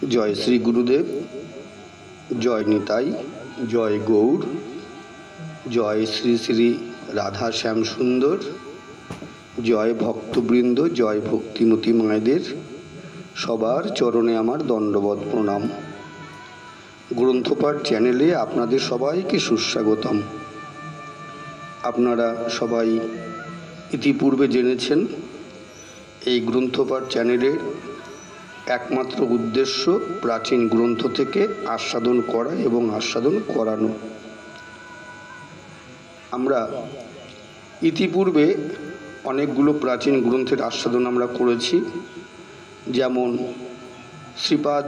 जय श्री गुरुदेव, जय निताई, जय गौर, जय श्री श्री राधा श्याम सुंदर, जय भक्तबृंद, जय भक्तिमती मायेदेर सबार चरणे आमार दंडवत प्रणाम। ग्रंथपाठ चैनेले आपनादेर सबाइके सुस्वागतम। आपनारा सबाई इतिपूर्वे जेनेछेन এই গ্রন্থপাঠ চ্যানেলের একমাত্র উদ্দেশ্য প্রাচীন গ্রন্থ থেকে আস্বাদন করা এবং আস্বাদন করানো। আমরা ইতিপূর্বে অনেকগুলো প্রাচীন গ্রন্থের আস্বাদন আমরা করেছি, যেমন শ্রীপাদ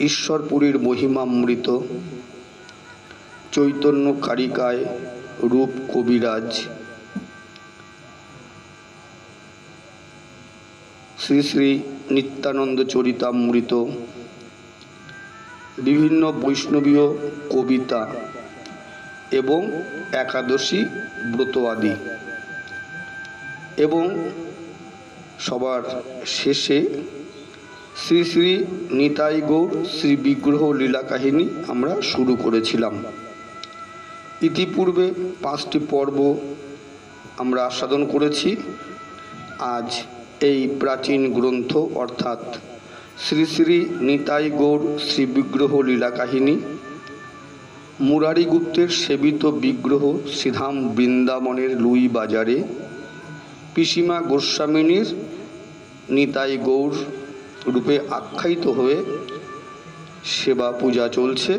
ঈশ্বরপুরীর মহিমামৃত, চৈতন্য কারিকায় রূপ কবিরাজ, শ্রী শ্রী নিত্যানন্দ চরিতামৃত, বিভিন্ন বৈষ্ণবীয় কবিতা এবং একাদশী ব্রত আদি, এবং সবার শেষে শ্রী শ্রী নিতাই গৌর শ্রী বিগ্রহ লীলা কাহিনী আমরা শুরু করেছিলাম। ইতিপূর্বে 5টি পর্ব আমরা আস্বাদন করেছি। আজ এই প্রাচীন গ্রন্থ অর্থাৎ শ্রী শ্রী নিতাই গৌর শ্রী বিগ্রহ লীলা কাহিনী, মুরারি গুপ্তের সেবিত বিগ্রহ শ্রীধাম বৃন্দাবনের লুই বাজারে পিসিমা গোস্বামিনীর নিতাই গৌর রূপে আখ্যায়িত হয়ে সেবা পূজা চলছে,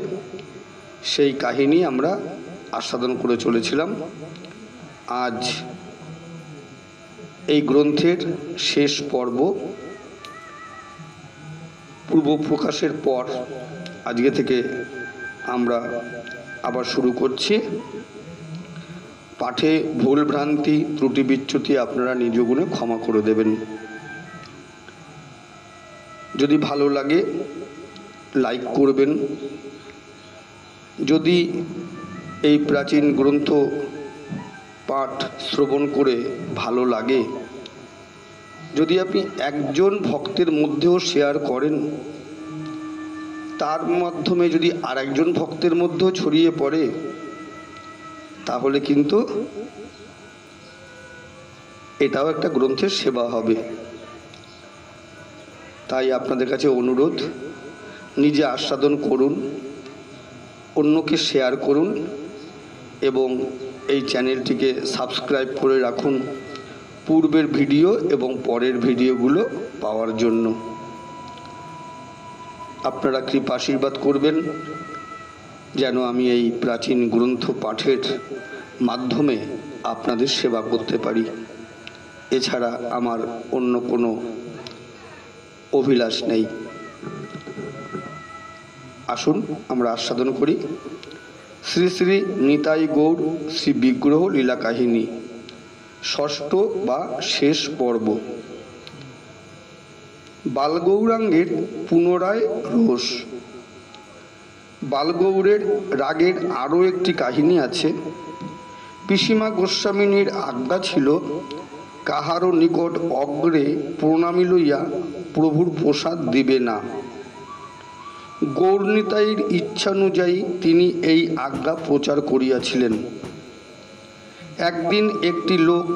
সেই কাহিনী আমরা আস্বাদন করে চলেছিলাম। আজ এই গ্রন্থের শেষ পর্ব পূর্ব প্রকাশের পর আজকে থেকে আমরা আবার শুরু করছি। পাঠে ভুল ভ্রান্তি ত্রুটি বিচ্যুতি আপনারা নিজ গুণে ক্ষমা করে দেবেন। যদি ভালো লাগে লাইক করবেন। যদি এই প্রাচীন গ্রন্থ পাঠ শ্রবণ করে ভালো লাগে, যদি আপনি একজন ভক্তের মধ্যেও শেয়ার করেন, তার মাধ্যমে যদি আরেকজন ভক্তের মধ্যেও ছড়িয়ে পড়ে, তাহলে কিন্তু এটাও একটা গ্রন্থের সেবা হবে। তাই আপনাদের কাছে অনুরোধ, নিজে আস্বাদন করুন, অন্যকে শেয়ার করুন এবং এই চ্যানেলটিকে সাবস্ক্রাইব করে রাখুন পূর্বের ভিডিও এবং পরের ভিডিওগুলো পাওয়ার জন্য। আপনারা কৃপা আশীর্বাদ করবেন যেন আমি এই প্রাচীন গ্রন্থ পাঠের মাধ্যমে আপনাদের সেবা করতে পারি। এছাড়া আমার অন্য কোনো অভিলাষ নেই। আসুন আমরা আস্বাদন করি শ্রী শ্রী নিতাই গৌর শ্রী বিগ্রহ লীলা কাহিনী, ষষ্ঠ বা শেষ পর্ব। বালগৌরাঙ্গের পুনরায় রোষ। বালগৌরের রাগের আরও একটি কাহিনী আছে। পিসিমা গোস্বামিনীর আজ্ঞা ছিল কাহারও নিকট অগ্রে প্রণামী লইয়া প্রভুর প্রসাদ দিবে না। গৌরনিতাইয়ের ইচ্ছানুযায়ী তিনি এই আজ্ঞা প্রচার করিয়াছিলেন। একদিন একটি লোক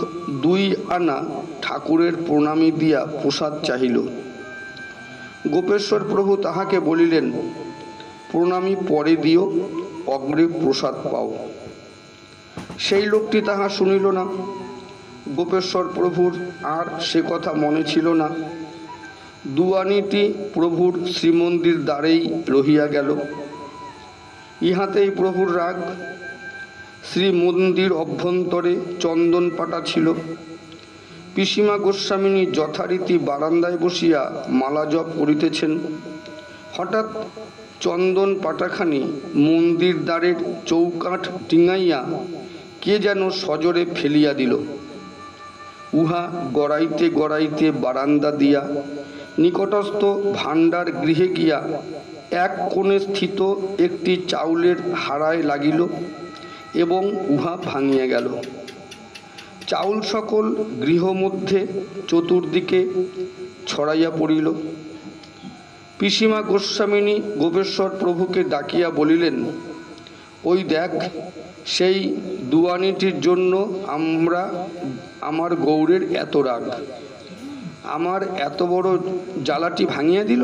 2 আনা ঠাকুরের প্রণামী দিয়া প্রসাদ চাহিল। গোপেশ্বর প্রভু তাহাকে বলিলেন, প্রণামী পরে দিও, অগ্রে প্রসাদ পাও। সেই লোকটি তাহা শুনিল না। গোপেশ্বর প্রভুর আর সে কথা মনে ছিল না। 2 আনিটি প্রভুর শ্রীমন্দির দ্বারেই রহিয়া গেল। ইহাতেই প্রভুর রাগ। শ্রীমন্দির অভ্যন্তরে চন্দন পাটা ছিল। পিসিমা গোস্বামিনী যথারীতি বারান্দায় বসিয়া মালা জপ করিতেছেন। হঠাৎ চন্দন পাটাখানি মন্দির দ্বারের চৌকাঠ ডিঙাইয়া কে যেন সজোরে ফেলিয়া দিল। উহা গড়াইতে গড়াইতে বারান্দা দিয়া নিকটস্থ ভাণ্ডার গৃহে গিয়া এক কোণে স্থিত একটি চাউলের হাড়ায় লাগিল এবং উহা ভাঙিয়া গেল। চাউল সকল গৃহ মধ্যে চতুর্দিকে ছড়াইয়া পড়িল। পিসিমা গোস্বামিনী গোপেশ্বর প্রভুকে ডাকিয়া বলিলেন, ওই দেখ, সেই দুয়ানিটির জন্য আমার গৌরের এত রাগ, আমার এত বড় জ্বালাটি ভাঙিয়া দিল,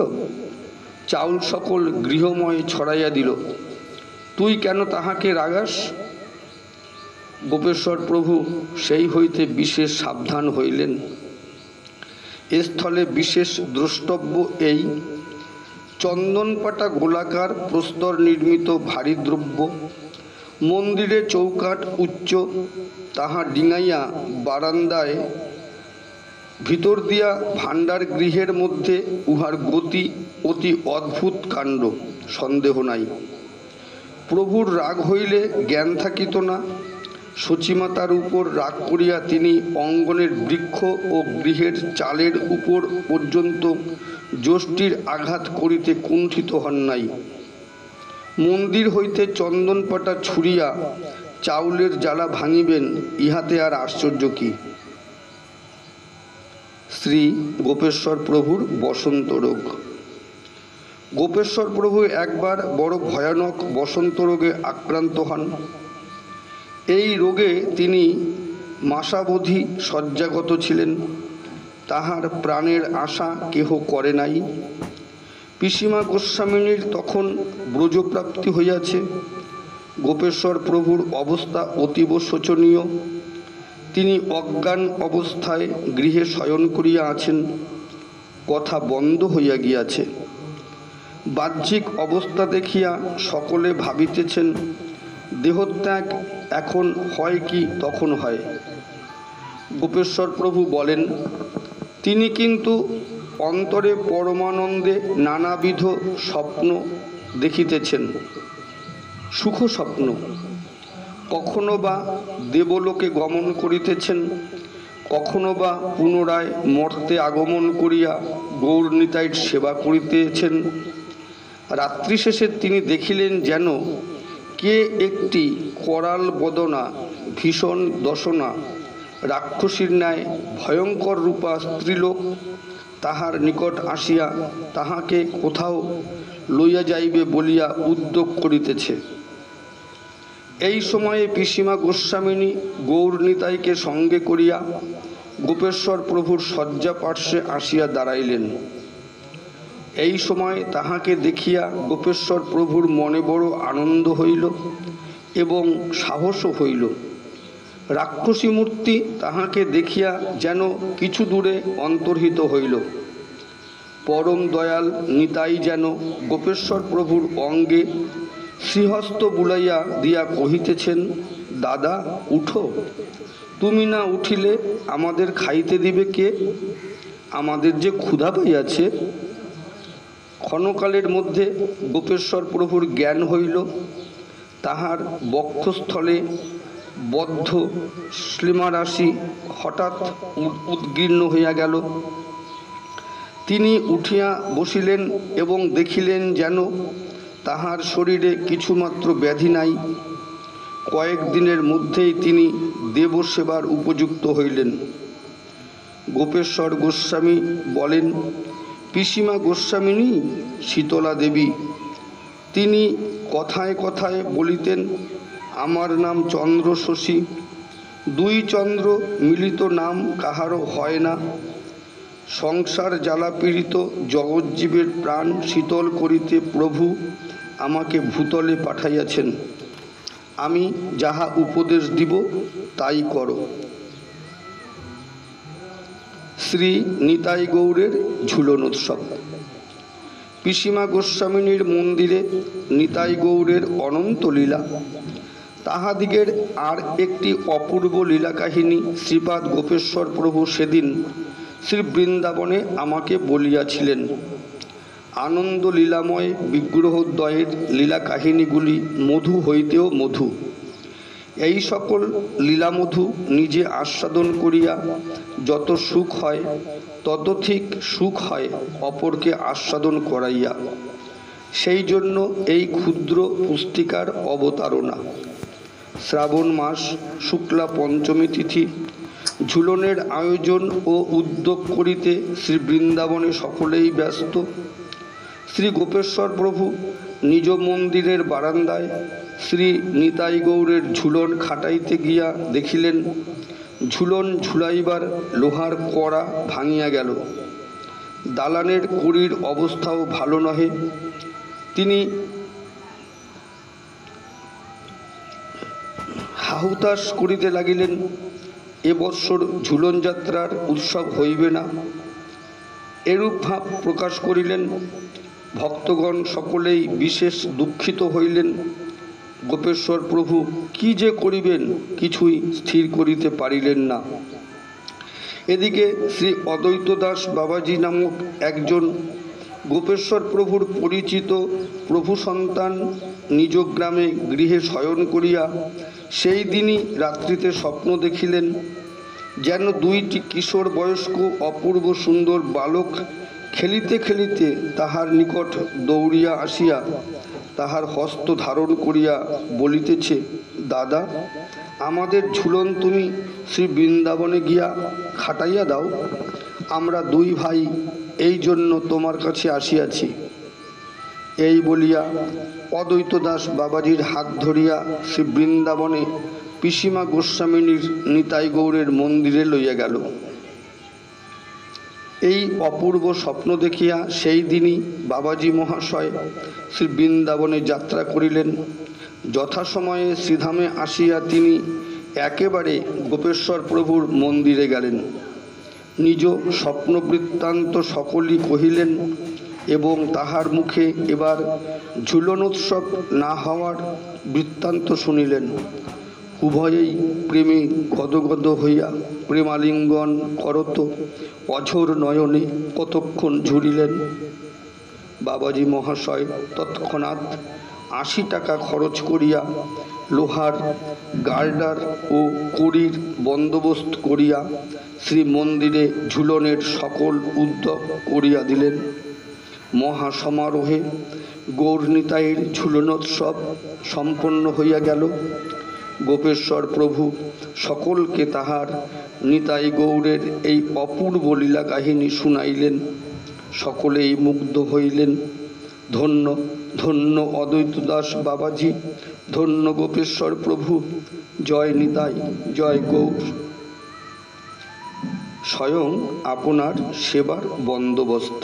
চাউল সকল গৃহময় ছড়াইয়া দিল, তুই কেন তাহাকে রাগাস? গোপেশ্বর প্রভু সেই হইতে বিশেষ সাবধান হইলেন। স্থলে বিশেষ দ্রষ্টব্য এই, চন্দনপাটা গোলাকার প্রস্তর নির্মিত ভারী দ্রব্য, মন্দিরে চৌকাঠ উচ্চ, তাহা ডিঙাইয়া বারান্দায় ভিতর দিয়া ভাণ্ডার গৃহের মধ্যে উহার গতি অতি অদ্ভুত কাণ্ড, সন্দেহ নাই। প্রভুর রাগ হইলে জ্ঞান থাকিত না। সচিমাতার উপর রাগ করিয়া তিনি অঙ্গনের বৃক্ষ ও গৃহের চালের উপর পর্যন্ত যষ্টির আঘাত করিতে কুণ্ঠিত হন নাই। মন্দির হইতে চন্দনপাটা ছুড়িয়া চাউলের জ্বালা ভাঙিবেন, ইহাতে আর আশ্চর্য কি? শ্রী গোপেশ্বর প্রভুর বসন্ত রোগ। গোপেশ্বর প্রভু একবার বড় ভয়ানক বসন্ত রোগে আক্রান্ত হন। এই রোগে তিনি মাসাবধি শয্যাগত ছিলেন। তাহার প্রাণের আশা কেহ করে নাই। পিসিমা গোস্বামিনীর তখন ব্রজপ্রাপ্তি হইয়াছে। গোপেশ্বর প্রভুর অবস্থা অতীব শোচনীয়। তিনি অজ্ঞান অবস্থায় গৃহে শয়ন করিয়া আছেন। কথা বন্ধ হইয়া গিয়াছে। বাহ্যিক অবস্থা দেখিয়া সকলে ভাবিতেছেন, দেহত্যাগ এখন হয় কি তখন হয়। গোপেশ্বর প্রভু বলেন, তিনি কিন্তু অন্তরে পরমানন্দে নানাবিধ স্বপ্ন দেখিতেছেন, সুখ স্বপ্ন। কখনো বা দেবলোকে গমন করিতেছেন, কখনো বা পুনরায় মর্তে আগমন করিয়া গৌরনিতাইয়ের সেবা করিতেছেন। রাত্রি শেষে তিনি দেখিলেন যেন কে একটি করাল বদনা ভীষণ দশনা রাক্ষসীর ন্যায় ভয়ঙ্কর রূপা স্ত্রীলোক তাহার নিকট আসিয়া তাহাকে কোথাও লইয়া যাইবে বলিয়া উদ্যোগ করিতেছে। এই সময়ে পিসিমা গোস্বামিনী গৌরনিতাইকে সঙ্গে করিয়া গোপেশ্বর প্রভুর শয্যা পার্শ্বে আসিয়া দাঁড়াইলেন। এই সময় তাহাকে দেখিয়া গোপেশ্বর প্রভুর মনে বড় আনন্দ হইল এবং সাহসও হইল। রাক্ষসী মূর্তি তাহাকে দেখিয়া যেন কিছু দূরে অন্তর্হিত হইল। পরম দয়াল নিতাই যেন গোপেশ্বর প্রভুর অঙ্গে শ্রীহস্ত বুলাইয়া দিয়া কহিতেছেন, দাদা উঠো, তুমি না উঠিলে আমাদের খাইতে দিবে কে? আমাদের যে ক্ষুধা পাইয়াছে। ক্ষণকালের মধ্যে গোপেশ্বর প্রভুর জ্ঞান হইল। তাহার বক্ষস্থলে বদ্ধ শ্লীমারাশি হঠাৎ উদ্গীর্ণ হইয়া গেল। তিনি উঠিয়া বসিলেন এবং দেখিলেন যেন তাহার শরীরে কিছুমাত্র ব্যাধি নাই। কয়েকদিনের মধ্যেই তিনি দেবসেবার উপযুক্ত হইলেন। গোপেশ্বর গোস্বামী বলেন, পিসিমা গোস্বামিনী শীতলা দেবী। তিনি কথায় কথায় বলিতেন, আমার নাম চন্দ্র শশী। দুই চন্দ্র মিলিত নাম কাহারও হয় না। সংসার জ্বালাপীড়িত জগজ্জীবের প্রাণ শীতল করিতে প্রভু আমাকে ভূতলে পাঠাইয়াছেন। আমি যাহা উপদেশ দিব তাই করো। শ্রী নিতাই গৌরের ঝুলনোৎসব। পিসিমা গোস্বামিনীর মন্দিরে নিতাই গৌরের অনন্ত লীলা। তাহাদিগের আর একটি অপূর্ব লীলা কাহিনী শ্রীপাদ গোপেশ্বর প্রভু সেদিন শ্রী বৃন্দাবনে আমাকে বলিয়াছিলেন। আনন্দ লীলাময় বিগ্রহদ্বয়ের লীলা কাহিনীগুলি মধু হইতেও মধু। এই সকল লীলামধু নিজে আস্বাদন করিয়া যত সুখ হয় ততোধিক সুখ হয় অপরকে আস্বাদন করাইয়া। সেই জন্য এই ক্ষুদ্র পুস্তিকার অবতারণা। শ্রাবণ মাস শুক্লা পঞ্চমী তিথি ঝুলনের আয়োজন ও উদ্যোগ করিতে শ্রী বৃন্দাবনে সকলেই ব্যস্ত। শ্রী গোপেশ্বর প্রভু নিজ মন্দিরের বারান্দায় শ্রী নিতাই গৌরের ঝুলন খাটাইতে গিয়া দেখিলেন ঝুলন ঝুলাইবার লোহার কড়া ভাঙিয়া গেল। দালানের কড়ির অবস্থাও ভালো নহে। তিনি হাহুতাশ করিতে লাগিলেন, এবৎসর ঝুলন যাত্রার উৎসব হইবে না। এরূপ ভাব প্রকাশ করিলেন। ভক্তগণ সকলেই বিশেষ দুঃখিত হইলেন। গোপেশ্বর প্রভু কি যে করিবেন কিছুই স্থির করিতে পারিলেন না। এদিকে শ্রী অদ্বৈত দাস বাবাজি নামক একজন গোপেশ্বর প্রভুর পরিচিত প্রভু সন্তান নিজ গ্রামে গৃহে শয়ন করিয়া সেই দিনই রাত্রিতে স্বপ্ন দেখিলেন যেন দুইটি কিশোর বয়স্ক অপূর্ব সুন্দর বালক খেলিতে খেলিতে তাহার নিকট দৌড়িয়া আসিয়া তাহার হস্ত ধারণ করিয়া বলিতেছে, দাদা, আমাদের ঝুলন তুমি শ্রী বৃন্দাবনে গিয়া খাটাইয়া দাও। আমরা দুই ভাই এই জন্য তোমার কাছে আসিয়াছি। এই বলিয়া অদ্বৈত দাস বাবাজির হাত ধরিয়া শ্রী বৃন্দাবনে পিসিমা গোস্বামিনীর নিতাই গৌরের মন্দিরে লইয়া গেল। এই অপূর্ব স্বপ্ন দেখিয়া সেই দিনই বাবাজি মহাশয় শ্রী বৃন্দাবনে যাত্রা করিলেন। যথাসময়ে শ্রীধামে আসিয়া তিনি একেবারে গোপেশ্বর প্রভুর মন্দিরে গেলেন। নিজ স্বপ্ন বৃত্তান্ত সকলই কহিলেন এবং তাহার মুখে এবার ঝুলনোৎসব না হওয়ার বৃত্তান্ত শুনিলেন। উভয়েই প্রেমে গদগদ হইয়া প্রেমালিঙ্গন করত অঝোর নয়নে কতক্ষণ ঝুলিলেন। বাবাজি মহাশয় তৎক্ষণাৎ ৮০ টাকা খরচ করিয়া লোহার গার্ডার ও কড়ির বন্দোবস্ত করিয়া শ্রী মন্দিরে ঝুলনের সকল উদ্যোগ করিয়া দিলেন। মহাসমারোহে গৌরনিতাইয়ের ঝুলনোৎসব সম্পন্ন হইয়া গেল। গোপেশ্বর প্রভু সকলকে তাহার নিতাই গৌরের এই অপূর্ব লীলা কাহিনী শুনাইলেন। সকলেই মুগ্ধ হইলেন। ধন্য ধন্য অদ্বৈত দাস বাবাজি, ধন্য গোপেশ্বর প্রভু, জয় নিতাই, জয় গৌর। স্বয়ং আপনার সেবার বন্দোবস্ত।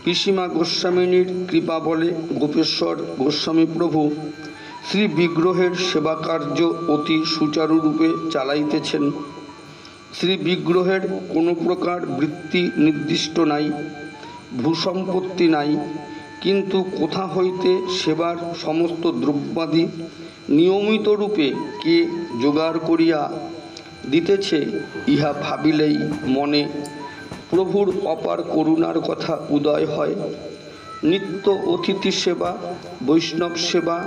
পিসিমা গোস্বামিনীর কৃপা বলে গোপেশ্বর গোস্বামী প্রভু শ্রী বিগ্রহের সেবা কার্য অতি সুচারুরূপে চালাইতেছেন। শ্রী বিগ্রহের কোনো প্রকার বৃত্তি নির্দিষ্ট নাই, ভূসম্পত্তি নাই, কিন্তু কোথা হইতে সেবার সমস্ত দ্রব্যাদি নিয়মিত রূপে কে জোগাড় করিয়া দিতেছে ইহা ভাবিলেই মনে প্রভুর অপার করুণার কথা উদয় হয়। নিত্য অতিথি সেবা, বৈষ্ণব সেবা,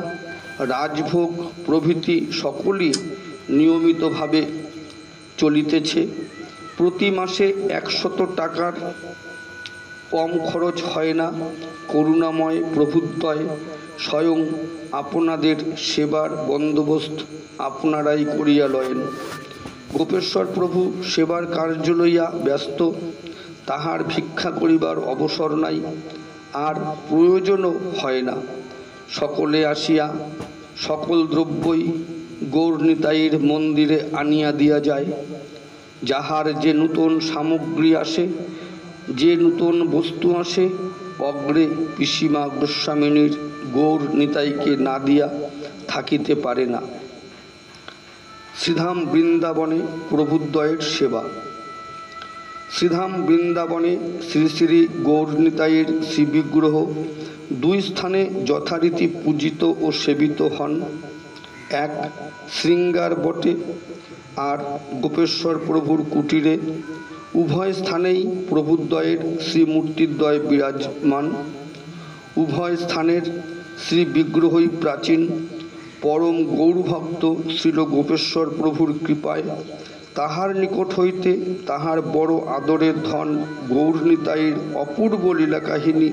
রাজভোগ প্রভৃতি সকলই নিয়মিতভাবে চলিতেছে। প্রতি মাসে ১০০ টাকার কম খরচ হয় না। করুণাময় প্রভুদ্বয় স্বয়ং আপনাদের সেবার বন্দোবস্ত আপনারাই করিয়া লয়েন। গোপেশ্বর প্রভু সেবার কার্য লইয়া ব্যস্ত। তাহার ভিক্ষা করিবার অবসর নাই, আর প্রয়োজনও হয় না। সকলে আসিয়া সকল দ্রব্যই গৌরনিতাইয়ের মন্দিরে আনিয়া দিয়া যায়। যাহার যে নূতন সামগ্রী আসে, যে নূতন বস্তু আসে, অগ্রে পিসিমা গোস্বামিনীর গৌরনিতাইকে না দিয়া থাকিতে পারে না। শ্রীধাম বৃন্দাবনে প্রভুদ্বয়ের সেবা। শ্রীধাম বৃন্দাবনে শ্রী শ্রী গৌরনিতাইয়ের শ্রীবিগ্রহ দুই স্থানে যথারীতি পূজিত ও সেবিত হন। এক শৃঙ্গার বটে, আর গোপেশ্বর প্রভুর কুটিরে। উভয় স্থানেই প্রভুদ্বয়ের শ্রীমূর্তিদ্বয় বিরাজমান। উভয় স্থানের শ্রী বিগ্রহই প্রাচীন। পরম গৌরভক্ত শ্রীল গোপেশ্বর প্রভুর কৃপায় তাহার নিকট হইতে তাহার বড় আদরের ধন গৌরনিতাইয়ের অপূর্ব লীলা কাহিনী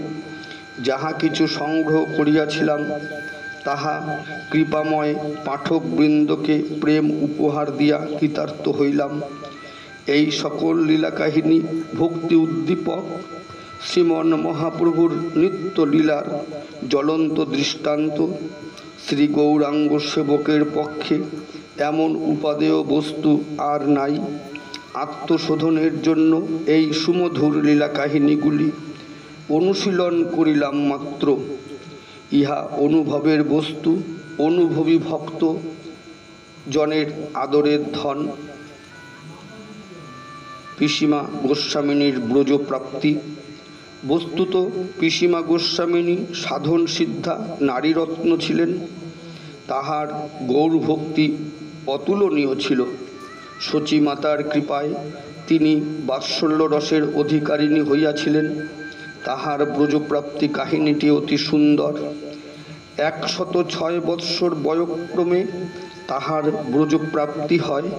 যাহা কিছু সংগ্রহ করিয়াছিলাম, তাহা কৃপাময় পাঠকবৃন্দকে প্রেম উপহার দিয়া কৃতার্থ হইলাম। এই সকল লীলা কাহিনী ভক্তি উদ্দীপক, শ্রীমন মহাপ্রভুর নিত্য লীলার জ্বলন্ত দৃষ্টান্ত। শ্রী গৌরাঙ্গ সেবকের পক্ষে এমন উপাদেয় বস্তু আর নাই। আত্মশোধনের জন্য এই সুমধুর লীলা কাহিনীগুলি অনুশীলন করিলাম মাত্র। ইহা অনুভবের বস্তু, অনুভবী ভক্ত জনের আদরের ধন। পিসিমা গোস্বামিনীর ব্রজপ্রাপ্তি। বস্তুত পিসিমা গোস্বামিনী সাধন সিদ্ধা নারীরত্ন ছিলেন। তাহার গৌরভক্তি অতুলনীয় ছিল। সচিমাতার কৃপায় তিনি বাৎসল্য রসের অধিকারিণী হইয়াছিলেন। তাহার ব্রজপ্রাপ্তি কাহিনীটি অতি সুন্দর। 106 বৎসর বয়ক্রমে তাহার ব্রজপ্রাপ্তি হয়।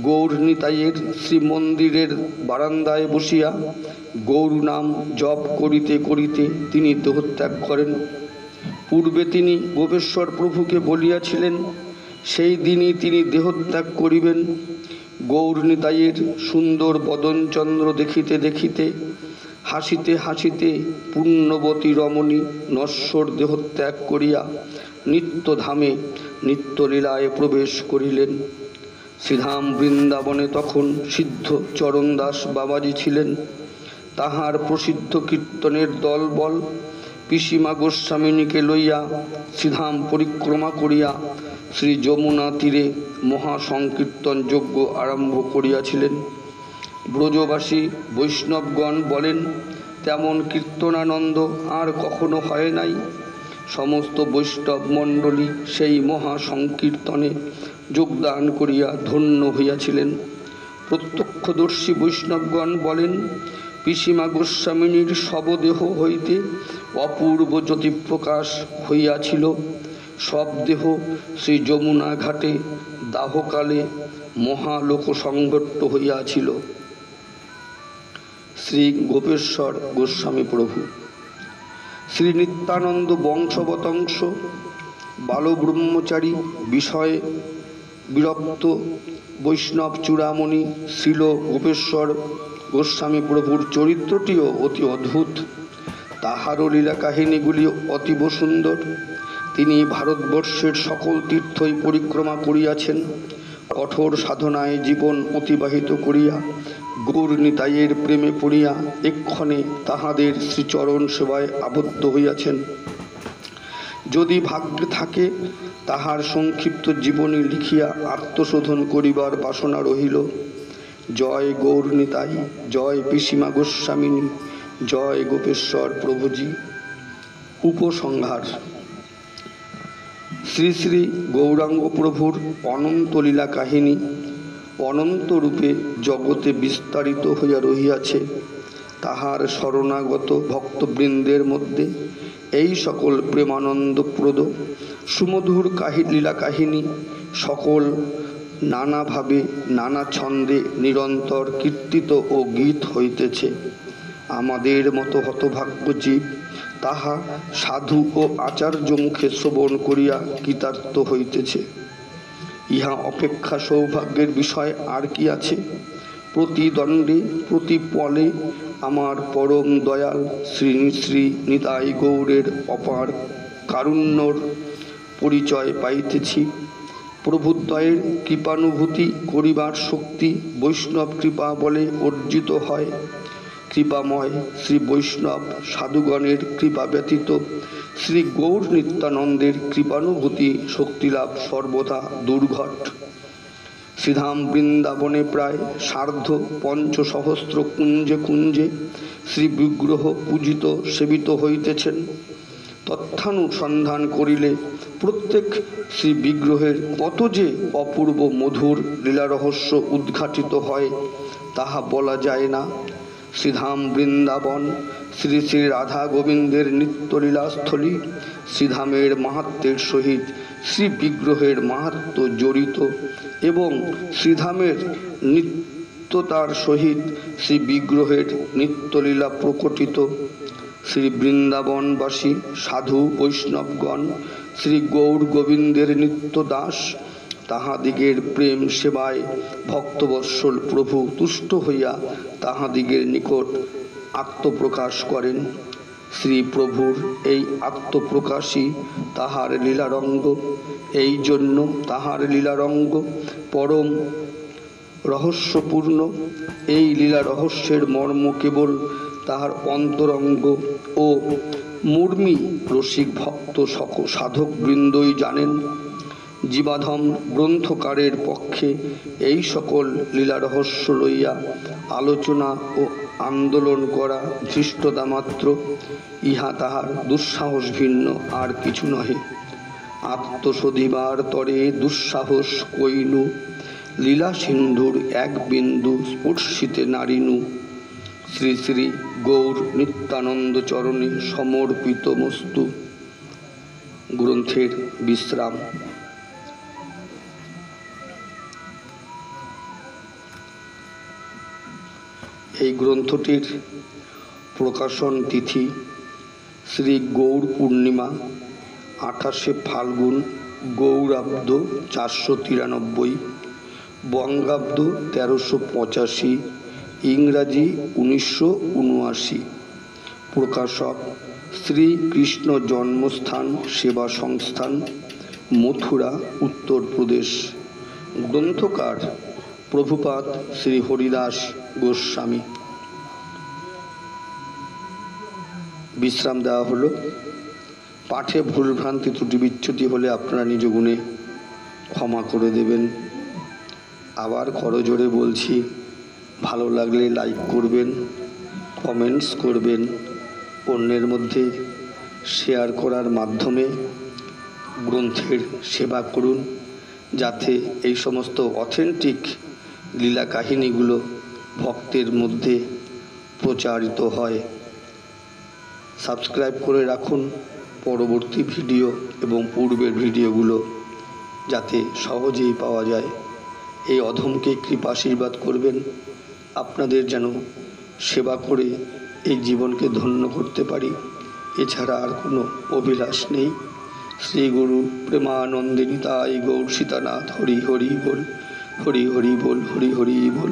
গৌর নিতাইয়ের শ্রীমন্দিরের বারান্দায় বসিয়া গৌর নাম জপ করিতে করিতে তিনি দেহত্যাগ করেন। পূর্বে তিনি গোপেশ্বর প্রভুকে বলিয়াছিলেন সেই দিনই তিনি দেহত্যাগ করিবেন। গৌর নিতাইয়ের সুন্দর বদনচন্দ্র দেখিতে দেখিতে হাসিতে হাসিতে পুণ্যবতী রমণী নশ্বর দেহত্যাগ করিয়া নিত্যধামে নিত্যলীলায় প্রবেশ করিলেন। শ্রীধাম বৃন্দাবনে তখন সিদ্ধ চরণদাস বাবাজি ছিলেন। তাহার প্রসিদ্ধ কীর্তনের দলবল পিসিমা গোস্বামিনীকে লইয়া শ্রীধাম পরিক্রমা করিয়া শ্রী যমুনা তীরে মহাসংকীর্তন যজ্ঞ আরম্ভ করিয়াছিলেন। ব্রজবাসী বৈষ্ণবগণ বলেন তেমন কীর্তনানন্দ আর কখনো হয় নাই। সমস্ত বৈষ্ণব মণ্ডলী সেই মহাসংকীর্তনে যোগদান করিয়া ধন্য হইয়াছিলেন। প্রত্যক্ষদর্শী বৈষ্ণবগণ বলেন পিসিমা গোস্বামিনীর শবদেহ হইতে অপূর্ব জ্যোতিপ্রকাশ হইয়াছিল। সব দেহ শ্রী যমুনা ঘাটে দাহকালে মহালোক সংঘট্ট হইয়াছিল। শ্রী গোপেশ্বর গোস্বামী প্রভু। শ্রী নিত্যানন্দ বংশবতংশ বালব্রহ্মচারী বিষয়ে বিরক্ত বৈষ্ণব চূড়ামণি শ্রীল গোপেশ্বর গোস্বামী প্রভুর চরিত্রটিও অতি অদ্ভুত। তাহারও লীলা কাহিনীগুলি অতীব সুন্দর। তিনি ভারতবর্ষের সকল তীর্থই পরিক্রমা করিয়াছেন। কঠোর সাধনায় জীবন অতিবাহিত করিয়া গৌর নিতাইয়ের প্রেমে পড়িয়া এক্ষণে তাহাদের শ্রীচরণ সেবায় আবদ্ধ হইয়াছেন। যদি ভাগ্যে থাকে তাহার সংক্ষিপ্ত জীবনী লিখিয়া আত্মশোধন করিবার বাসনা রহিল। জয় গৌর নিতাই, জয় পিসিমা গোস্বামিনী, জয় গোপেশ্বর প্রভুজি। উপসংহার। শ্রী শ্রী গৌরাঙ্গ প্রভুর অনন্ত লীলা কাহিনী অনন্ত রূপে জগতে বিস্তারিত হইয়া রহিয়াছে। তাহার শরণাগত ভক্তবৃন্দের মধ্যে এই সকল প্রেমানন্দপ্রদ সুমধুর লীলা কাহিনী সকল নানাভাবে নানা ছন্দে নিরন্তর কীর্তিত ও গীত হইতেছে। আমাদের মতো হতভাগ্য জীব তাহা সাধু ও আচার্য মুখে শ্রবণ করিয়া কৃতার্থ হইতেছে। ইহা অপেক্ষা সৌভাগ্যের বিষয় আর কি আছে? প্রতিদণ্ডে প্রতি পলে আমার পরম দয়াল শ্রী শ্রী নিতাই গৌরের অপার কারুণ্যর পরিচয় পাইতেছি। প্রভুদ্বয়ের কৃপানুভূতি করিবার শক্তি বৈষ্ণব কৃপা বলে অর্জিত হয়। কৃপাময় শ্রী বৈষ্ণব সাধুগণের কৃপা ব্যতীত শ্রী গৌর নিত্যানন্দের কৃপানুভূতি শক্তিলাভ সর্বদা দুর্ঘট। শ্রীধাম বৃন্দাবনে প্রায় ৫৫০ কুঞ্জে কুঞ্জে শ্রী বিগ্রহ পূজিত সেবিত হইতেছেন। তথ্যানুসন্ধান করিলে প্রত্যেক শ্রী বিগ্রহের কত যে অপূর্ব মধুর লীলারহস্য উদ্ঘাটিত হয় তাহা বলা যায় না। শ্রীধাম বৃন্দাবন শ্রী শ্রী রাধা গোবিন্দের নিত্যলীলাস্থলী। শ্রীধামের মাহাত্ম্যের সহিত শ্রী বিগ্রহের মাহাত্ম্য জড়িত এবং শ্রীধামের নিত্যতার সহিত শ্রী বিগ্রহের নিত্যলীলা প্রকটিত। শ্রী বৃন্দাবনবাসী সাধু বৈষ্ণবগণ শ্রী গৌর গোবিন্দের নিত্য দাস। তাহাদিগের প্রেম সেবায় ভক্তবৎসল প্রভু তুষ্ট হইয়া তাহাদিগের নিকট আত্মপ্রকাশ করেন। শ্রী প্রভুর এই আত্মপ্রকাশই তাহার লীলারঙ্গ। এই জন্য তাহার লীলারঙ্গ পরম রহস্যপূর্ণ। এই লীলা রহস্যের মর্ম কেবল তাহার অন্তরঙ্গ ও মুর্মী রসিক ভক্ত সাধক বৃন্দই জানেন। জীবাধম গ্রন্থকারের পক্ষে এই সকল লীলা রহস্য লইয়া আলোচনা ও আন্দোলন করা ধৃষ্টতা মাত্র। ইহা তাহার দুঃসাহস ভিন্ন আর কিছু নহে। আত্মশোধিবার তরে দুঃসাহস কইনু, লীলা সিন্ধুর এক বিন্দু স্পর্শিতে নারিনু। শ্রী শ্রী গৌর নিত্যানন্দ চরণে সমর্পিত মস্তু। গ্রন্থের বিশ্রাম। এই গ্রন্থটির প্রকাশন তিথি শ্রী গৌর পূর্ণিমা 28শে ফাল্গুন গৌরাব্দ 493, বঙ্গাব্দ 1385, ইংরাজি 1979। প্রকাশক শ্রী কৃষ্ণ জন্মস্থান সেবা সংস্থান, মথুরা, উত্তরপ্রদেশ। গ্রন্থকার প্রভুপাদ শ্রী হরিদাস গোস্বামী। বিশ্রাম দেওয়া হলো। পাঠে ভুলভ্রান্তি ত্রুটি বিচ্যুতি হলে আপনারা নিজ গুণে ক্ষমা করে দেবেন। আবার করজোড়ে বলছি, ভালো লাগলে লাইক করবেন, কমেন্টস করবেন, অন্যের মধ্যে শেয়ার করার মাধ্যমে গ্রন্থের সেবা করুন, যাতে এই সমস্ত অথেন্টিক লীলা কাহিনীগুলো ভক্তের মধ্যে প্রচারিত হয়। সাবস্ক্রাইব করে রাখুন পরবর্তী ভিডিও এবং পূর্বের ভিডিওগুলো যাতে সহজেই পাওয়া যায়। এই অধমকে কৃপাশীর্বাদ করবেন, আপনাদের যেন সেবা করে এই জীবনকে ধন্য করতে পারি, এছাড়া আর কোনো অভিলাষ নেই। শ্রী গুরু প্রেমানন্দে নিতাই গৌর সীতানাথ। হরি হরি বল, হরি হরি বল, হরি হরি বল।